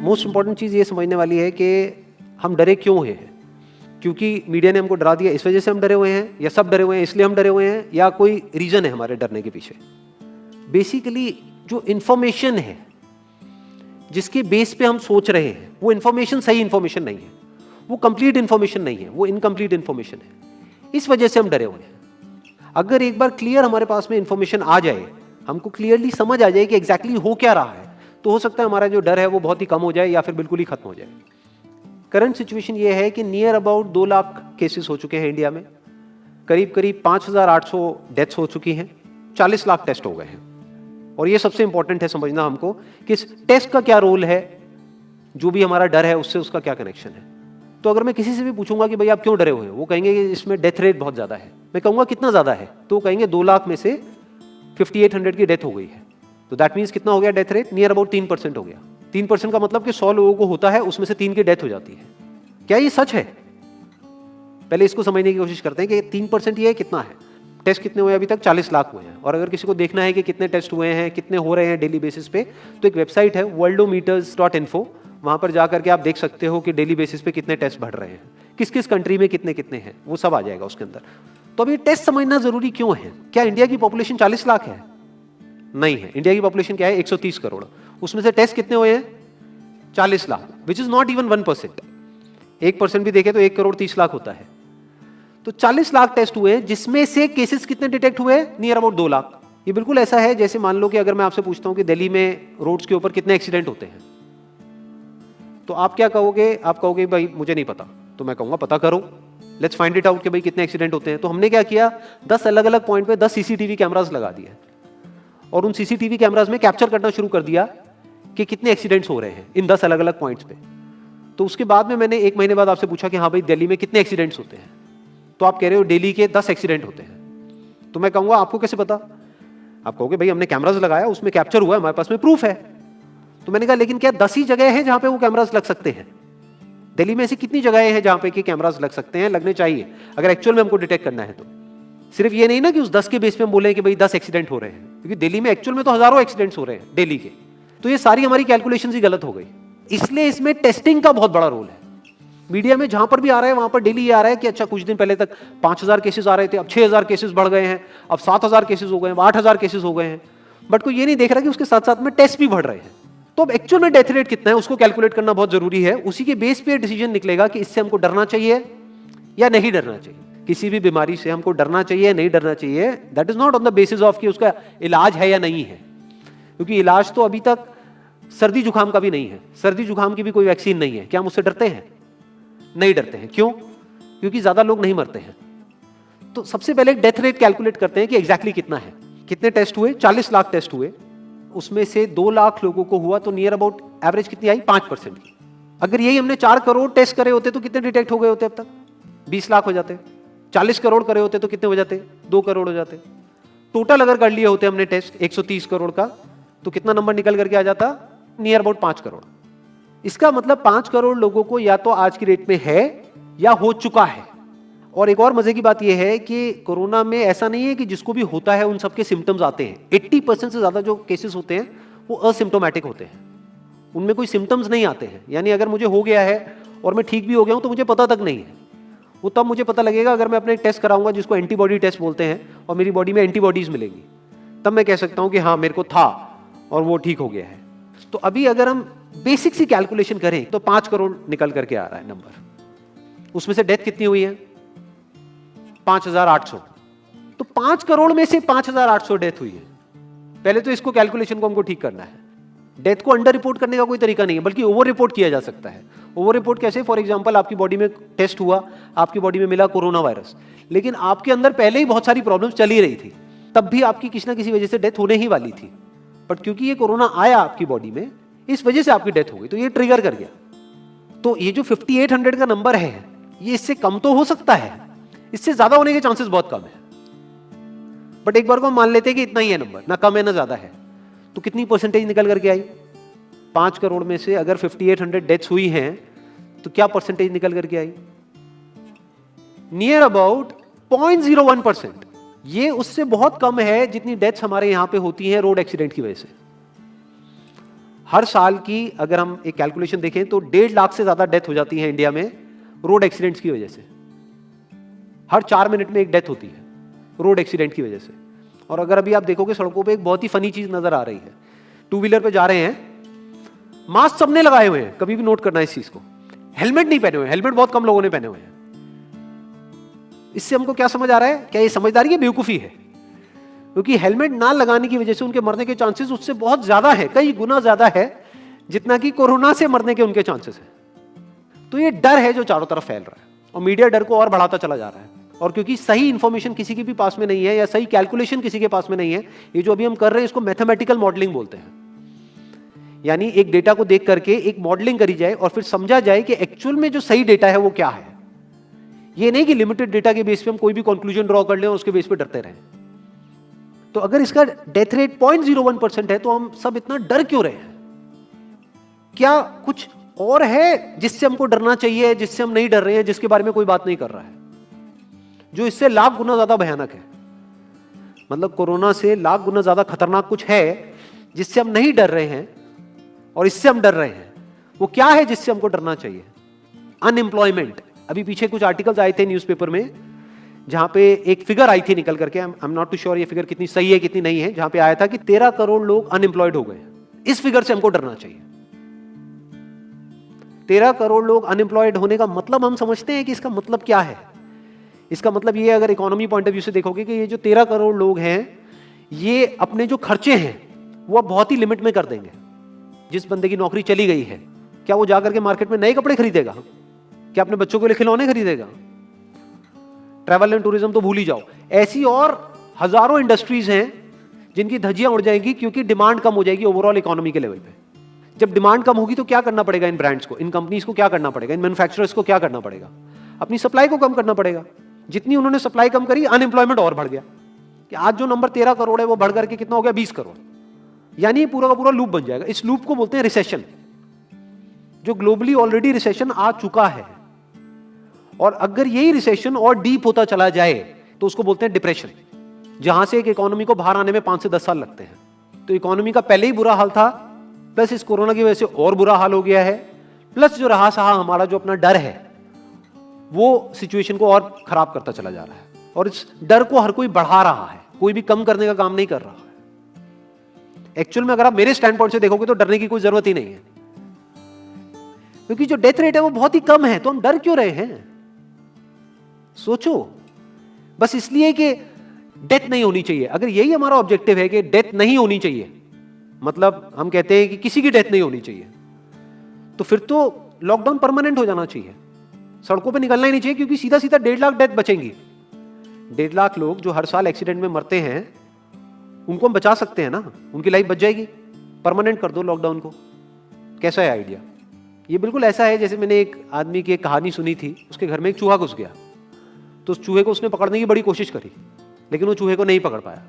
Most important चीज़ ये समझने वाली है कि हम डरे क्यों हैं। क्योंकि मीडिया ने हमको डरा दिया इस वजह से हम डरे हुए हैं, या सब डरे हुए हैं इसलिए हम डरे हुए हैं, या कोई रीज़न है हमारे डरने के पीछे। बेसिकली जो इन्फॉर्मेशन है जिसके बेस पे हम सोच रहे हैं वो इन्फॉर्मेशन सही इन्फॉर्मेशन नहीं है, वो कंप्लीट इन्फॉर्मेशन नहीं है, वो इनकम्प्लीट इन्फॉर्मेशन है। इस वजह से हम डरे हुए हैं। अगर एक बार क्लियर हमारे पास में इन्फॉर्मेशन आ जाए, हमको क्लियरली समझ आ जाए कि एग्जैक्टली हो क्या रहा है, तो हो सकता है हमारा जो डर है वो बहुत ही कम हो जाए या फिर बिल्कुल ही खत्म हो जाए। करंट सिचुएशन ये है कि नियर अबाउट 2 लाख केसेस हो चुके हैं इंडिया में, करीब करीब 5,800 डेथ्स हो चुकी हैं, 40 लाख टेस्ट हो गए हैं। और ये सबसे इंपॉर्टेंट है समझना हमको कि इस टेस्ट का क्या रोल है, जो भी हमारा डर है उससे उसका क्या कनेक्शन है। तो अगर मैं किसी से भी पूछूंगा कि भाई आप क्यों डरे हुए हो, वो कहेंगे कि इसमें डेथ रेट बहुत ज्यादा है। मैं कहूंगा कितना ज्यादा है, तो वो कहेंगे 2 लाख में से 5800 की डेथ हो गई है। तो दैट मीन्स कितना हो गया डेथ रेट, नियर अबाउट 3% हो गया। 3% का मतलब कि 100 लोगों को होता है, उसमें से 3 की डेथ हो जाती है। क्या ये सच है? पहले इसको समझने की कोशिश करते हैं कि 3% ये कितना है। टेस्ट कितने हुए अभी तक? 40 लाख हुए हैं। और अगर किसी को देखना है कि कितने टेस्ट हुए हैं, कितने हो रहे हैं डेली बेसिस पे, तो एक वेबसाइट है worldometers.info, वहां पर जाकर के आप देख सकते हो कि डेली बेसिस पे कितने टेस्ट बढ़ रहे हैं, किस किस कंट्री में कितने कितने हैं, वो सब आ जाएगा उसके अंदर। तो अभी टेस्ट समझना जरूरी क्यों है? क्या इंडिया की पॉपुलेशन 40 लाख है? नहीं है। इंडिया की पॉपुलेशन क्या है? 130 करोड़। उसमें से टेस्ट कितने हुए हैं? 40 lakh, which is not even 1%। 1% भी देखे तो 1 करोड़ 30 लाख होता है। तो 40 लाख टेस्ट हुए, जिसमें से केसेस कितने डिटेक्ट हुए? Near about 2 lakh. ये बिल्कुल ऐसा है जैसे मान लो कि अगर मैं आपसे पूछता हूं कि दिल्ली में रोड्स के ऊपर कितने एक्सीडेंट होते हैं, तो आप क्या कहोगे? आप कहोगे भाई मुझे नहीं पता। तो मैं कहूंगा पता करो, लेट्स फाइंड इट आउट कि भाई कितने एक्सीडेंट होते हैं। तो हमने क्या किया, 10 अलग अलग पॉइंट पे 10 सीसीटीवी कैमरास लगा दिए और उन सीसीटीवी कैमरास में कैप्चर करना शुरू कर दिया कि कितने एक्सीडेंट्स हो रहे हैं इन 10 अलग अलग पॉइंट्स पे। तो उसके बाद में मैंने 1 महीने बाद आपसे पूछा कि हाँ भाई दिल्ली में कितने एक्सीडेंट्स होते हैं, तो आप कह रहे हो दिल्ली के 10 एक्सीडेंट होते हैं। तो मैं कहूंगा आपको कैसे पता? आप कहोगे भाई हमने कैमरास लगाया, उसमें कैप्चर हुआ है, हमारे पास में प्रूफ है। तो मैंने कहा लेकिन क्या 10 ही जगह है जहां पे वो कैमरास लग सकते हैं? दिल्ली में ऐसी कितनी जगहें हैं जहां पे कि कैमरास लग सकते हैं, लगने चाहिए अगर एक्चुअल में हमको डिटेक्ट करना है। तो सिर्फ ये नहीं ना कि उस 10 के बेस पे हम बोले कि भाई 10 एक्सीडेंट हो रहे हैं, क्योंकि दिल्ली में एक्चुअल में तो हजारों एक्सीडेंट्स हो रहे हैं डेली के। तो ये सारी हमारी कैलकुलेशन ही गलत हो गई। इसलिए इसमें टेस्टिंग का बहुत बड़ा रोल है। मीडिया में जहां पर भी आ रहा है वहां पर डेली ये आ रहा है कि अच्छा कुछ दिन पहले तक 5,000 केसेस आ रहे थे, अब 6,000 केसेस बढ़ गए हैं, अब 7,000 केसेस हो गए हैं, 8,000 केसेस हो गए हैं। बट कोई ये नहीं देख रहा कि उसके साथ साथ में टेस्ट भी बढ़ रहे हैं। तो अब एक्चुअल में डेथ रेट कितना है उसको कैलकुलेट करना बहुत जरूरी है। उसी के बेस पे डिसीजन निकलेगा कि इससे हमको डरना चाहिए या नहीं डरना चाहिए। किसी भी बीमारी से हमको डरना चाहिए नहीं डरना चाहिए, that is not on the basis of कि उसका इलाज है या नहीं है, क्योंकि इलाज तो अभी तक सर्दी जुकाम का भी नहीं है, सर्दी जुकाम की भी कोई वैक्सीन नहीं है। क्या हम उससे डरते हैं? नहीं डरते हैं। क्यों? क्योंकि ज्यादा लोग नहीं मरते हैं। तो सबसे पहले डेथ रेट कैलकुलेट करते हैं कि एग्जैक्टली कितना है। कितने टेस्ट हुए? 40 लाख टेस्ट हुए, उसमें से 2 लाख लोगों को हुआ, तो नियर अबाउट एवरेज कितनी आई? 5% की। अगर यही हमने 4 करोड़ टेस्ट करे होते तो कितने डिटेक्ट हो गए होते? अब तक 20 लाख हो जाते। 40 करोड़ करे होते तो कितने हो जाते? 2 करोड़ हो जाते। टोटल अगर कर लिए होते हमने टेस्ट 130 करोड़ का, तो कितना नंबर निकल करके आ जाता? Near about 5 crore. इसका मतलब 5 करोड़ लोगों को या तो आज की डेट में है या हो चुका है। और एक और मजे की बात यह है कि कोरोना में ऐसा नहीं है कि जिसको भी होता है उन सबके सिम्टम्स आते हैं। 80% से ज्यादा जो केसेस होते हैं वो असिम्टोमेटिक होते हैं, उनमें कोई सिम्टम्स नहीं आते हैं। यानी अगर मुझे हो गया है और मैं ठीक भी हो गया हूं तो मुझे पता तक नहीं है। वो तब मुझे पता लगेगा अगर मैं अपने एक टेस्ट कराऊंगा जिसको एंटीबॉडी टेस्ट बोलते हैं, और मेरी बॉडी में एंटीबॉडीज मिलेंगी, तब मैं कह सकता हूं कि हाँ मेरे को था और वो ठीक हो गया है। तो अभी अगर हम बेसिक सी कैलकुलेशन करें तो 5 करोड़ निकल करके आ रहा है नंबर। उसमें से डेथ कितनी हुई है? 5,800। तो 5 करोड़ में से 5,800 डेथ हुई है। पहले तो इसको कैलकुलेशन को हमको ठीक करना है। डेथ को अंडर रिपोर्ट करने का कोई तरीका नहीं है, बल्कि ओवर रिपोर्ट किया जा सकता है। ओवर रिपोर्ट कैसे? फॉर एग्जांपल आपकी बॉडी में टेस्ट हुआ, आपकी बॉडी में मिला कोरोना वायरस, लेकिन आपके अंदर पहले ही बहुत सारी प्रॉब्लम्स चली रही थी, तब भी आपकी किसी ना किसी वजह से डेथ होने ही वाली थी। बट क्योंकि ये कोरोना आया आपकी बॉडी में, इस वजह से आपकी डेथ हो गई, तो ये ट्रिगर कर गया। तो ये जो 5800 का नंबर है, ये इससे कम तो हो सकता है, इससे ज्यादा होने के चांसेस बहुत कम है। बट एक बार को हम मान लेते हैं कि इतना ही है नंबर, ना कम है ना ज्यादा है, तो कितनी परसेंटेज निकल करके आई? 5 करोड़ में से अगर 5800 डेथ्स हुई हैं तो क्या परसेंटेज निकल करके आई? Near about 0.01%। ये उससे बहुत कम है जितनी डेथ्स हमारे यहां पे होती हैं रोड एक्सीडेंट की वजह से। हर साल की अगर हम एक कैलकुलेशन देखें तो 1.5 लाख से ज्यादा डेथ हो जाती है इंडिया में रोड एक्सीडेंट्स की वजह से। हर 4 मिनट में एक डेथ होती है रोड एक्सीडेंट की वजह से। और अगर अभी आप देखोगे सड़कों पे एक बहुत ही फनी चीज नजर आ रही है, टू व्हीलर पे जा रहे हैं, मास्क सबने लगाए हुए हैं, कभी भी नोट करना इस चीज को, हेलमेट नहीं पहने हुए, हेलमेट बहुत कम लोगों ने पहने हुए हैं। इससे हमको क्या समझ आ रहा है, क्या ये समझदारी है, बेवकूफी है? क्योंकि हेलमेट ना लगाने की वजह से उनके मरने के चांसेस उससे बहुत ज्यादा है, कई गुना ज्यादा है जितना कि कोरोना से मरने के उनके चांसेस है। तो ये डर है जो चारों तरफ फैल रहा है और मीडिया डर को और बढ़ाता चला जा रहा है। और क्योंकि सही इंफॉर्मेशन किसी के भी पास में नहीं है या सही कैलकुलेशन किसी के पास में नहीं है, ये जो अभी हम कर रहे हैं इसको मैथमेटिकल मॉडलिंग बोलते हैं। यानी एक डेटा को देख करके एक मॉडलिंग करी जाए और फिर समझा जाए कि एक्चुअल में जो सही डेटा है वो क्या है। ये नहीं कि लिमिटेड डेटा के बेस पे हम कोई भी कंक्लूजन ड्रॉ कर लें और उसके बेस पे डरते रहें। तो अगर इसका डेथ रेट 0.01% है तो हम सब इतना डर क्यों रहे हैं? क्या कुछ और है जिससे हमको डरना चाहिए, जिससे हम नहीं डर रहे हैं, जिसके बारे में कोई बात नहीं कर रहा है, जो इससे लाख गुना ज्यादा भयानक है? मतलब कोरोना से लाख गुना ज्यादा खतरनाक कुछ है जिससे हम नहीं डर रहे हैं और इससे हम डर रहे हैं। वो क्या है जिससे हमको डरना चाहिए? अनएम्प्लॉयमेंट। अभी पीछे कुछ आर्टिकल्स आए थे न्यूज़पेपर में जहां पे एक फिगर आई थी निकल करके, I am not too sure ये फिगर कितनी सही है कितनी नहीं है, जहां पे आया था कि 13 करोड़ लोग अनएम्प्लॉयड हो गए। इस फिगर से हमको डरना चाहिए। 13 करोड़ लोग अनएम्प्लॉयड होने का मतलब हम समझते हैं कि इसका मतलब क्या है? इसका मतलब ये, अगर इकोनॉमी पॉइंट ऑफ व्यू से देखोगे, कि ये जो 13 करोड़ लोग हैं ये अपने जो खर्चे हैं वो अब बहुत ही लिमिट में कर देंगे। जिस बंदे की नौकरी चली गई है, क्या वो जाकर के मार्केट में नए कपड़े खरीदेगा? क्या अपने बच्चों के लिए खिलौने खरीदेगा? ट्रैवल एंड टूरिज्म तो भूल ही जाओ। ऐसी और हजारों इंडस्ट्रीज हैं जिनकी धज्जियां उड़ जाएंगी क्योंकि डिमांड कम हो जाएगी ओवरऑल इकोनॉमी के लेवल पे। जब डिमांड कम होगी तो क्या करना पड़ेगा इन ब्रांड्स को, इन कंपनीज को क्या करना पड़ेगा, इन मैन्युफैक्चरर्स को क्या करना पड़ेगा? अपनी सप्लाई को कम करना पड़ेगा। जितनी उन्होंने सप्लाई कम करी, अनएम्प्लॉयमेंट और बढ़ गया कि आज जो नंबर 13 करोड़ है वो बढ़ करके कितना हो गया, 20 करोड़। यानी पूरा का पूरा लूप बन जाएगा। इस लूप को बोलते हैं रिसेशन, जो ग्लोबली ऑलरेडी रिसेशन आ चुका है। और अगर यही रिसेशन और डीप होता चला जाए तो उसको बोलते हैं डिप्रेशन, जहां से एक इकोनॉमी को बाहर आने में 5 से 10 साल लगते हैं। तो इकोनॉमी का पहले ही बुरा हाल था, प्लस इस कोरोना की वजह से और बुरा हाल हो गया है, प्लस जो रहा सहा हमारा जो अपना डर है वो सिचुएशन को और खराब करता चला जा रहा है। और इस डर को हर कोई बढ़ा रहा है, कोई भी कम करने का काम नहीं कर रहा है। एक्चुअल में अगर आप मेरे स्टैंड पॉइंट से देखोगे तो डरने की कोई जरूरत ही नहीं है, क्योंकि जो डेथ रेट है वो बहुत ही कम है। तो हम डर क्यों रहे हैं? सोचो। बस इसलिए कि डेथ नहीं होनी चाहिए। अगर यही हमारा ऑब्जेक्टिव है कि डेथ नहीं होनी चाहिए, मतलब हम कहते हैं कि किसी की डेथ नहीं होनी चाहिए, तो फिर तो लॉकडाउन परमानेंट हो जाना चाहिए, सड़कों पे निकलना ही नहीं चाहिए, क्योंकि सीधा सीधा 1.5 लाख डेथ बचेंगी। 1.5 लाख लोग जो हर साल एक्सीडेंट में मरते हैं उनको हम बचा सकते हैं ना, उनकी लाइफ बच जाएगी। परमानेंट कर दो लॉकडाउन को। कैसा है आइडिया? ये बिल्कुल ऐसा है जैसे मैंने एक आदमी की एक कहानी सुनी थी, उसके घर में एक चूहा घुस गया, तो उस चूहे को उसने पकड़ने की बड़ी कोशिश करी, लेकिन वो चूहे को नहीं पकड़ पाया।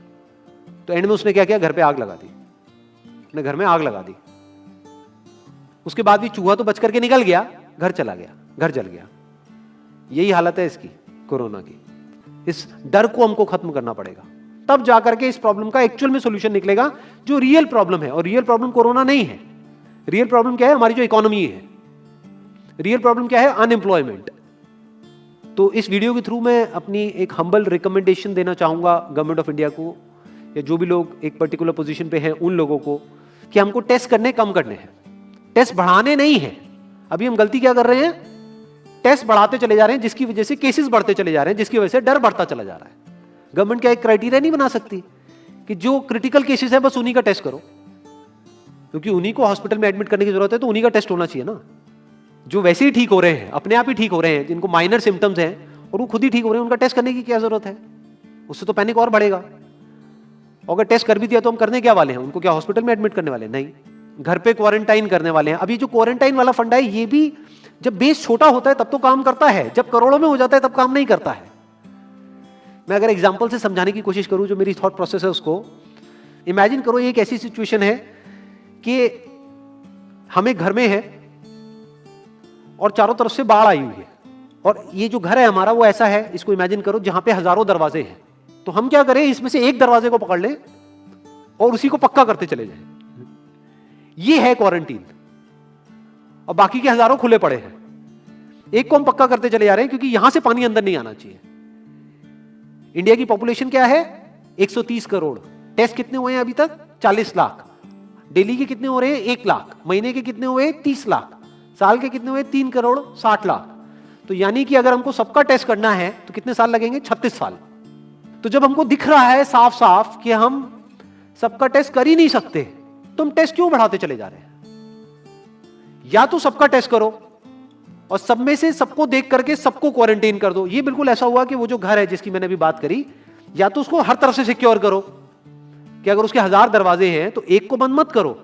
तो एंड में उसने क्या किया, घर पे आग लगा दी, अपने घर में आग लगा दी। उसके बाद भी चूहा तो बच करके निकल गया, घर चला गया, घर जल गया। यही हालत है इसकी, कोरोना की। इस डर को हमको खत्म करना पड़ेगा, तब जाकर के इस प्रॉब्लम का एक्चुअल में सॉल्यूशन निकलेगा, जो रियल प्रॉब्लम है। और रियल प्रॉब्लम कोरोना नहीं है। रियल प्रॉब्लम क्या है? हमारी जो इकोनॉमी है। रियल प्रॉब्लम क्या है? अनएम्प्लॉयमेंट। तो इस वीडियो के थ्रू मैं अपनी एक हम्बल रिकमेंडेशन देना चाहूंगा गवर्नमेंट ऑफ इंडिया को, या जो भी लोग एक पर्टिकुलर पोजीशन पे हैं उन लोगों को, कि हमको टेस्ट करने कम करने हैं, टेस्ट बढ़ाने नहीं है। अभी हम गलती क्या कर रहे हैं? टेस्ट बढ़ाते चले जा रहे हैं, जिसकी वजह से केसेस बढ़ते चले जा रहे हैं, जिसकी वजह से डर बढ़ता चला जा रहा है। गवर्नमेंट क्या एक क्राइटेरिया नहीं बना सकती कि जो क्रिटिकल केसेस है बस उन्हीं का टेस्ट करो, क्योंकि उन्हीं को हॉस्पिटल में एडमिट करने की जरूरत है, तो उन्हीं का टेस्ट होना चाहिए ना। जो वैसे ही ठीक हो रहे हैं, अपने आप ही ठीक हो रहे हैं, जिनको माइनर सिम्टम्स हैं और वो खुद ही ठीक हो रहे हैं, उनका टेस्ट करने की क्या जरूरत है? उससे तो पैनिक और बढ़ेगा। और अगर टेस्ट कर भी दिया तो हम करने क्या वाले हैं? उनको क्या हॉस्पिटल में एडमिट करने वाले? नहीं, घर पे क्वारंटाइन करने वाले हैं। अभी जो क्वारंटाइन वाला फंडा है, ये भी जब बेस छोटा होता है तब तो काम करता है, जब करोड़ों में हो जाता है तब काम नहीं करता है। मैं अगर एग्जांपल से समझाने की कोशिश करूं, जो मेरी थॉट प्रोसेस है उसको इमेजिन करो। ये एक ऐसी सिचुएशन है कि हम एक घर में है और चारों तरफ से बाढ़ आई हुई है, और ये जो घर है हमारा वो ऐसा है, इसको इमेजिन करो, जहां पे हजारों दरवाजे हैं। तो हम क्या करें, इसमें से एक दरवाजे को पकड़ लें और उसी को पक्का करते चले जाएं। ये है क्वारंटीन, और बाकी के हजारों खुले पड़े हैं। एक को हम पक्का करते चले जा रहे हैं क्योंकि यहां से पानी अंदर नहीं आना चाहिए। इंडिया की पॉपुलेशन क्या है? 130 करोड़। टेस्ट कितने हुए हैं अभी तक? 40 लाख। डेली के कितने हो रहे हैं? 1 लाख। महीने के कितने हुए? 30 लाख। साल के कितने हुए? 3 करोड़ 60 लाख। तो यानी कि अगर हमको सबका टेस्ट करना है तो कितने साल लगेंगे? 36 साल। तो जब हमको दिख रहा है साफ साफ कि हम सबका टेस्ट कर ही नहीं सकते, तो हम टेस्ट क्यों बढ़ाते चले जा रहे हैं? या तो सबका टेस्ट करो और सब में से सबको देख करके सबको क्वारंटाइन कर दो। ये बिल्कुल ऐसा हुआ कि वो जो घर है जिसकी मैंने अभी बात करी, या तो उसको हर तरफ से सिक्योर करो कि अगर उसके 1000 दरवाजे हैं तो एक को बंद मत करो,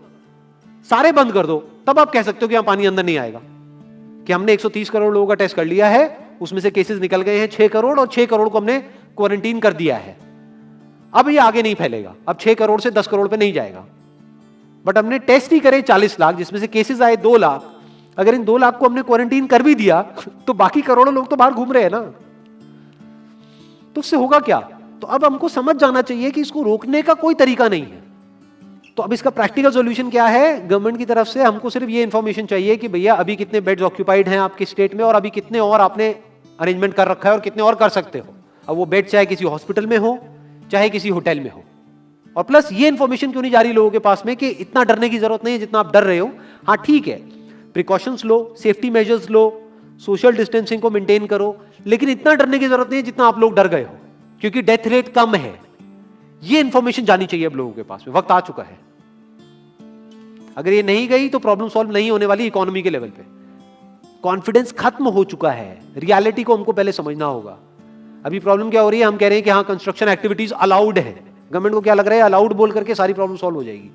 सारे बंद कर दो। तब आप कह सकते हो कि यहां पानी अंदर नहीं आएगा, कि हमने 130 करोड़ लोगों का टेस्ट कर लिया है, उसमें से केसेस निकल गए हैं 6 करोड़ और 6 करोड़ को हमने क्वारंटीन कर दिया है, अब ये आगे नहीं फैलेगा, अब 6 करोड़ से 10 करोड़ पे नहीं जाएगा। बट हमने टेस्ट ही करे 40 लाख, जिसमें से केसेस आए 2 लाख। अगर इन 2 लाख को हमने क्वारंटीन कर भी दिया तो बाकी करोड़ों लोग तो बाहर घूम रहे हैं ना, तो उससे होगा क्या? तो अब हमको समझ जाना चाहिए कि इसको रोकने का कोई तरीका नहीं है। तो अब इसका प्रैक्टिकल सॉल्यूशन क्या है? गवर्नमेंट की तरफ से हमको सिर्फ ये इंफॉर्मेशन चाहिए कि भैया अभी कितने बेड्स ऑक्यूपाइड हैं आपके स्टेट में, और अभी कितने और आपने अरेंजमेंट कर रखा है और कितने और कर सकते हो। अब वो बेड चाहे किसी हॉस्पिटल में हो चाहे किसी होटल में हो। और प्लस ये इंफॉर्मेशन क्यों नहीं जा रही लोगों के पास में कि इतना डरने की जरूरत नहीं है जितना आप डर रहे हो। हाँ ठीक है, प्रिकॉशंस लो, सेफ्टी मेजर्स लो, सोशल डिस्टेंसिंग को मेंटेन करो, लेकिन इतना डरने की जरूरत नहीं है जितना आप लोग डर गए हो, क्योंकि डेथ रेट कम है। ये इंफॉर्मेशन जानी चाहिए अब लोगों के पास में, वक्त आ चुका है। अगर ये नहीं गई तो प्रॉब्लम सॉल्व नहीं होने वाली इकोनॉमी के लेवल पे। कॉन्फिडेंस खत्म हो चुका है, रियलिटी को हमको पहले समझना होगा। अभी प्रॉब्लम क्या हो रही है? हम कह रहे हैं कि हाँ कंस्ट्रक्शन एक्टिविटीज अलाउड है। गवर्नमेंट को क्या लग रहा है? अलाउड बोल करके सारी प्रॉब्लम सॉल्व हो जाएगी।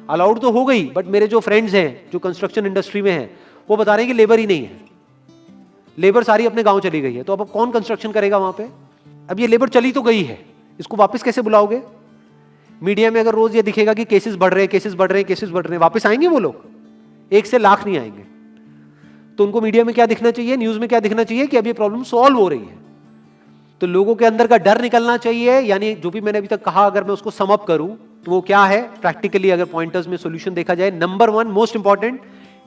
अलाउड तो हो गई, बट मेरे जो फ्रेंड्स हैं जो कंस्ट्रक्शन इंडस्ट्री में हैं वो बता रहे हैं कि लेबर ही नहीं है, लेबर सारी अपने गांव चली गई है। तो अब कौन कंस्ट्रक्शन करेगा वहां पे? अब ये लेबर चली तो गई है, इसको वापस कैसे बुलाओगे? मीडिया में अगर रोज ये दिखेगा कि केसेस बढ़ रहे हैं, केसेस बढ़ रहे हैं, केसेस बढ़ रहे हैं, वापस आएंगे वो लोग? 1 से लाख नहीं आएंगे। तो उनको मीडिया में क्या दिखना चाहिए, न्यूज में क्या दिखना चाहिए? कि अब ये प्रॉब्लम सॉल्व हो रही है। तो लोगों के अंदर का डर निकलना चाहिए। यानी जो भी मैंने अभी तक कहा, अगर मैं उसको सम अप करूं तो वो क्या है प्रैक्टिकली, अगर पॉइंटर्स में सॉल्यूशन देखा जाए। नंबर 1 मोस्ट इंपॉर्टेंट,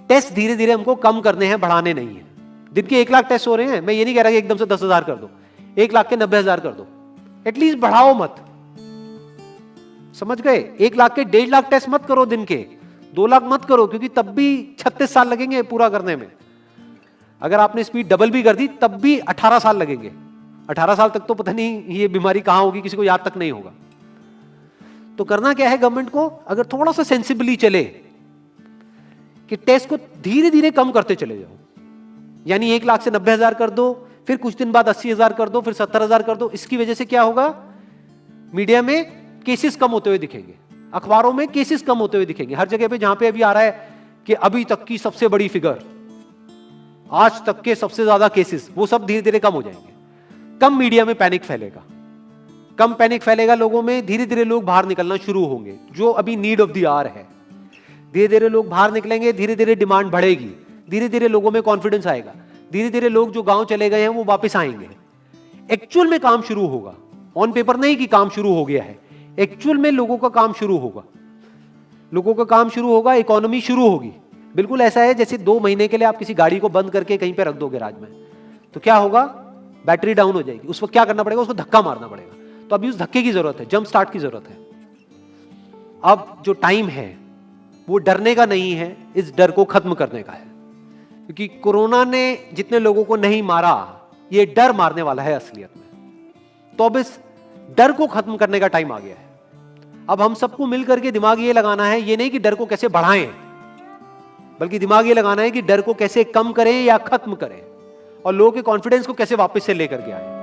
टेस्ट धीरे धीरे हमको कम करने हैं, बढ़ाने नहीं है। दिन के 1 लाख टेस्ट हो रहे हैं, मैं ये नहीं कह रहा कि एकदम से 10,000 कर दो, 1 लाख के 90,000 कर दो, एटलीस्ट बढ़ाओ मत। समझ गए? 1 लाख के 1.5 लाख टेस्ट मत करो दिन के, 2 लाख मत करो, क्योंकि तब भी 36 साल लगेंगे पूरा करने में। अगर आपने स्पीड डबल भी कर दी तब भी 18 साल लगेंगे। 18 साल तक तो पता नहीं ये बीमारी कहां होगी, किसी को याद तक नहीं होगा। तो करना क्या है गवर्नमेंट को? अगर थोड़ा सा सेंसिबली चले कि टेस्ट को धीरे धीरे कम करते चले जाओ, यानी 1 लाख से 90,000 कर दो, फिर कुछ दिन बाद 80,000 कर दो, फिर 70,000 कर दो। इसकी वजह से क्या होगा? मीडिया में केसेस कम होते हुए दिखेंगे, अखबारों में केसेस कम होते हुए दिखेंगे, हर जगह पे जहां पे अभी आ रहा है कि अभी तक की सबसे बड़ी फिगर, आज तक के सबसे ज्यादा केसेस, वो सब धीरे धीरे कम हो जाएंगे। कम मीडिया में पैनिक फैलेगा, कम पैनिक फैलेगा लोगों में, धीरे धीरे लोग बाहर निकलना शुरू होंगे, जो अभी नीड ऑफ द आवर है। धीरे धीरे लोग बाहर निकलेंगे, धीरे धीरे डिमांड बढ़ेगी, धीरे धीरे लोगों में कॉन्फिडेंस आएगा, धीरे धीरे लोग जो गांव चले गए हैं वो वापस आएंगे। एक्चुअल में काम शुरू होगा, ऑन पेपर नहीं कि काम शुरू हो गया है, एक्चुअल में लोगों का काम शुरू होगा, लोगों का काम शुरू होगा, इकोनॉमी शुरू होगी। बिल्कुल ऐसा है जैसे 2 महीने के लिए आप किसी गाड़ी को बंद करके कहीं पे रख दोगे राज में, तो क्या होगा? बैटरी डाउन हो जाएगी। उस वक्त क्या करना पड़ेगा? उसको धक्का मारना पड़ेगा। तो अभी उस धक्के की जरूरत है, जंप स्टार्ट की जरूरत है। अब जो टाइम है वो डरने का नहीं है, इस डर को खत्म करने का है। क्योंकि कोरोना ने जितने लोगों को नहीं मारा, ये डर मारने वाला है असलियत में। तो अब इस डर को खत्म करने का टाइम आ गया है। अब हम सबको मिलकर के दिमाग ये लगाना है, ये नहीं कि डर को कैसे बढ़ाएं, बल्कि दिमाग ये लगाना है कि डर को कैसे कम करें या खत्म करें, और लोगों के कॉन्फिडेंस को कैसे वापस से लेकर के आए।